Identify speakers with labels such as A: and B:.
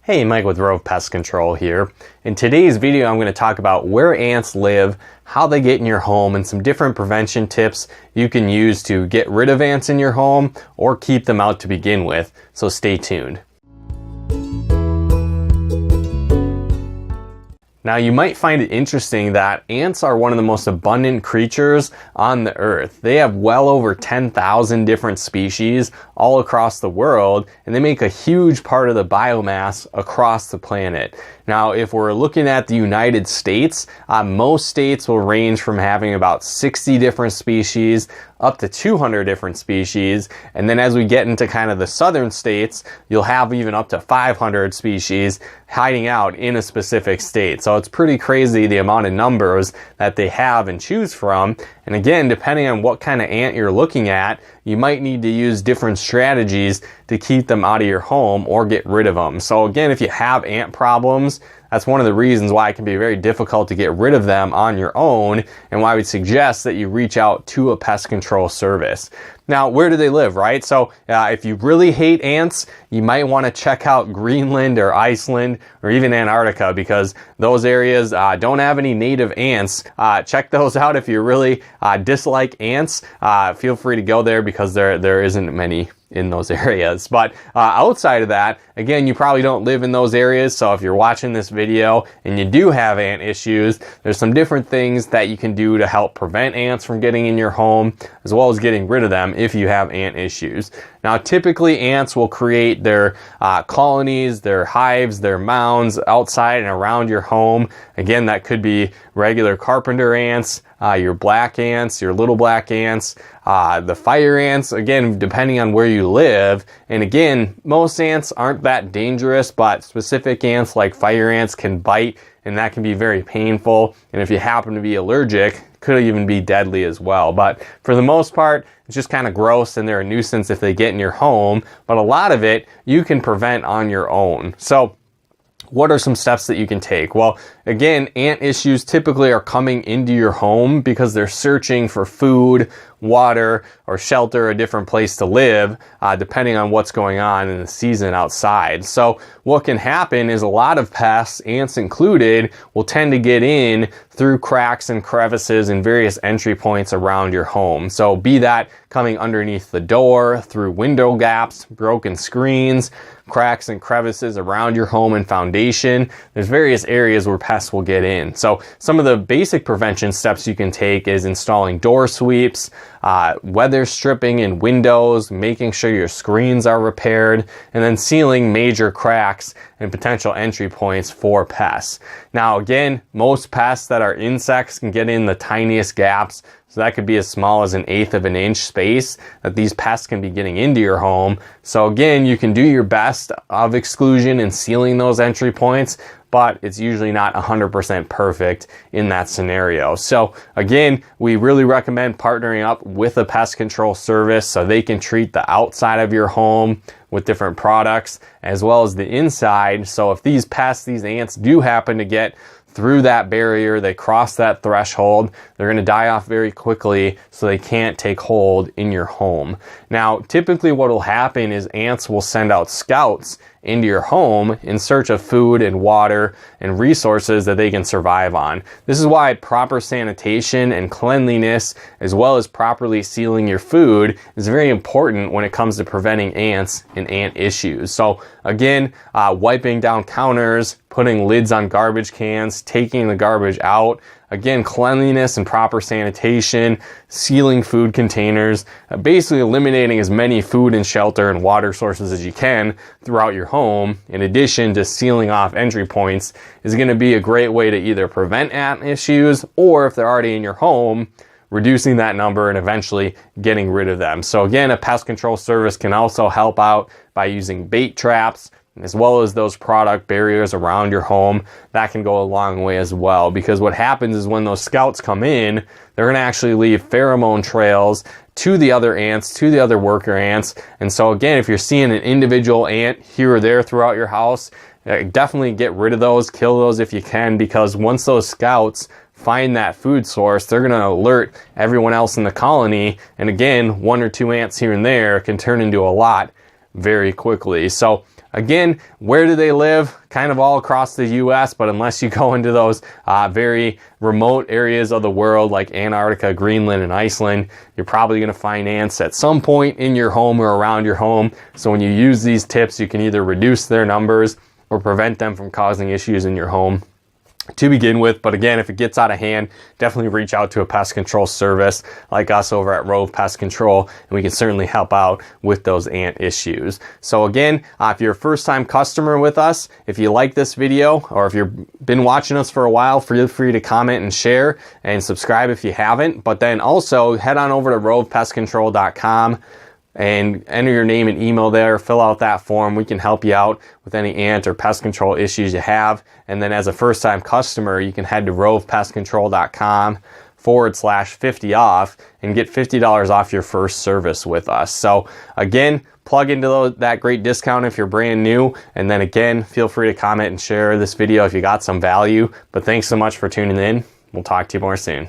A: Hey, Mike with Rove Pest Control here. In today's video, I'm going to talk about where ants live, how they get in your home, and some different prevention tips you can use to get rid of ants in your home or keep them out to begin with. So stay tuned. Now, you might find it interesting that ants are one of the most abundant creatures on the earth. They have well over 10,000 different species all across the world, and they make a huge part of the biomass across the planet. Now, if we're looking at the United States, most states will range from having about 60 different species up to 200 different species. And then as we get into kind of the southern states, you'll have even up to 500 species hiding out in a specific state. So it's pretty crazy the amount of numbers that they have and choose from. And again, depending on what kind of ant you're looking at, you might need to use different strategies to keep them out of your home or get rid of them. So again, if you have ant problems, that's one of the reasons why it can be very difficult to get rid of them on your own, and why I would suggest that you reach out to a pest control service. Now, where do they live, right? So if you really hate ants, you might want to check out Greenland or Iceland or even Antarctica, because those areas don't have any native ants. Check those out if you really dislike ants. Feel free to go there because there isn't many in those areas. But outside of that, again, you probably don't live in those areas. So if you're watching this video and you do have ant issues, there's some different things that you can do to help prevent ants from getting in your home, as well as getting rid of them if you have ant issues. Now, typically ants will create their colonies, their hives, their mounds outside and around your home. Again, that could be regular carpenter ants, your black ants, your little black ants, the fire ants, again, depending on where you live. And again, most ants aren't that dangerous, but specific ants like fire ants can bite, and that can be very painful. And if you happen to be allergic, could even be deadly as well. But for the most part, it's just kind of gross, and they're a nuisance if they get in your home. But a lot of it you can prevent on your own. So what are some steps that you can take? Well, again, ant issues typically are coming into your home because they're searching for food, water, or shelter, a different place to live, depending on what's going on in the season outside. So what can happen is a lot of pests, ants included, will tend to get in through cracks and crevices and various entry points around your home. So be that coming underneath the door, through window gaps, broken screens, cracks and crevices around your home and foundation. There's various areas where pests will get in. So some of the basic prevention steps you can take is installing door sweeps, weather stripping in windows, making sure your screens are repaired, and then sealing major cracks and potential entry points for pests. Now, again, most pests that are insects can get in the tiniest gaps. So that could be as small as 1/8 of an inch space that these pests can be getting into your home. So again, you can do your best of exclusion and sealing those entry points, but it's usually not 100% perfect in that scenario. So again, we really recommend partnering up with a pest control service so they can treat the outside of your home with different products as well as the inside. So if these pests, these ants do happen to get through that barrier, they cross that threshold, they're going to die off very quickly, so they can't take hold in your home. Now, typically what will happen is ants will send out scouts into your home in search of food and water and resources that they can survive on. This is why proper sanitation and cleanliness, as well as properly sealing your food, is very important when it comes to preventing ants and ant issues. So again, wiping down counters, putting lids on garbage cans, taking the garbage out. Again, cleanliness and proper sanitation, sealing food containers, basically eliminating as many food and shelter and water sources as you can throughout your home, in addition to sealing off entry points, is going to be a great way to either prevent ant issues, or if they're already in your home, reducing that number and eventually getting rid of them. So again, a pest control service can also help out by using bait traps, as well as those product barriers around your home. That can go a long way as well, because what happens is when those scouts come in, they're going to actually leave pheromone trails to the other ants, to the other worker ants. And so again, if you're seeing an individual ant here or there throughout your house, definitely get rid of those, kill those if you can, because once those scouts find that food source, they're going to alert everyone else in the colony. And again, 1 or 2 ants here and there can turn into a lot very quickly. So Again, where do they live? Kind of all across the US, but unless you go into those very remote areas of the world like Antarctica, Greenland, and Iceland, you're probably going to find ants at some point in your home or around your home. So when you use these tips, you can either reduce their numbers or prevent them from causing issues in your home to begin with. But again, if it gets out of hand, definitely reach out to a pest control service like us over at Rove Pest Control, and we can certainly help out with those ant issues. So again, if you're a first-time customer with us, if you like this video, or if you've been watching us for a while, feel free to comment and share and subscribe if you haven't. But then also head on over to rovepestcontrol.com and enter your name and email there, fill out that form. We can help you out with any ant or pest control issues you have. And then as a first-time customer, you can head to rovepestcontrol.com/50 off and get $50 off your first service with us. So again, plug into that great discount if you're brand new. And then again, feel free to comment and share this video if you got some value. But thanks so much for tuning in. We'll talk to you more soon.